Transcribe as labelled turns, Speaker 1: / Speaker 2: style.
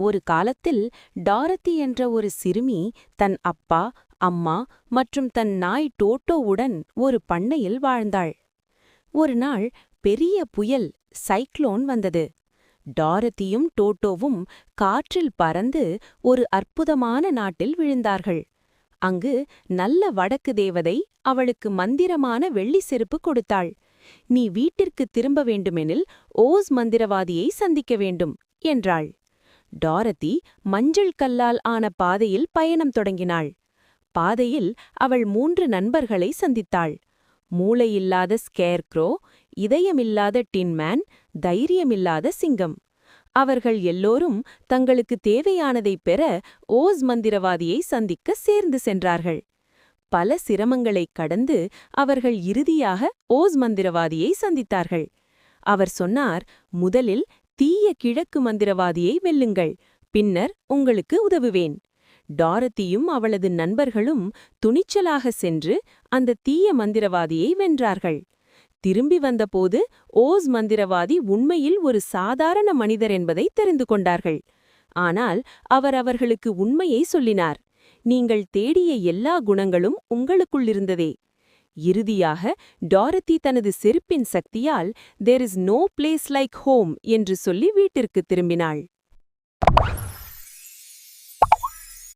Speaker 1: ஒரு காலத்தில் டாரதி என்ற ஒரு சிறுமி தன் அப்பா, அம்மா மற்றும் தன் நாய் டோட்டோவுடன் ஒரு பண்ணையில் வாழ்ந்தாள். ஒரு நாள் பெரிய புயல் சைக்ளோன் வந்தது. டாரதியும் டோட்டோவும் காற்றில் பறந்து ஒரு அற்புதமான நாட்டில் விழுந்தார்கள். அங்கு நல்ல வடக்கு தேவதை அவளுக்கு மந்திரமான வெள்ளி செருப்பு கொடுத்தாள். நீ வீட்டிற்கு திரும்ப வேண்டுமெனில் ஓஸ் மந்திரவாதியை சந்திக்க வேண்டும் என்றாள். டாரதி மஞ்சள் கல்லால் ஆன பாதையில் பயணம் தொடங்கினாள். பாதையில் அவள் 3 நண்பர்களை சந்தித்தாள். மூளையில்லாத ஸ்கேர்க்ரோ, இதயமில்லாத டின்மேன், தைரியமில்லாத சிங்கம். அவர்கள் எல்லோரும் தங்களுக்கு தேவையானதைப் பெற ஓஸ் மந்திரவாதியை சந்திக்க சேர்ந்து சென்றார்கள். பல சிரமங்களைக் கடந்து அவர்கள் இறுதியாக ஓஸ் மந்திரவாதியை சந்தித்தார்கள். அவர் சொன்னார், முதலில் தீய கிழக்கு மந்திரவாதியை வெல்லுங்கள், பின்னர் உங்களுக்கு உதவுவேன். டாரதியும் அவளது நண்பர்களும் துணிச்சலாக சென்று அந்த தீய மந்திரவாதியை வென்றார்கள். திரும்பி வந்தபோது ஓஸ் மந்திரவாதி உண்மையில் ஒரு சாதாரண மனிதர் என்பதை தெரிந்து கொண்டார்கள். ஆனால் அவர் அவர்களுக்கு உண்மையை சொல்லினார். நீங்கள் தேடிய எல்லா குணங்களும் உங்களுக்குள்ளிருந்ததே. இறுதியாக டாரதி தனது செருப்பின் சக்தியால் "There is no place like home" என்று சொல்லி வீட்டிற்கு திரும்பினாள்.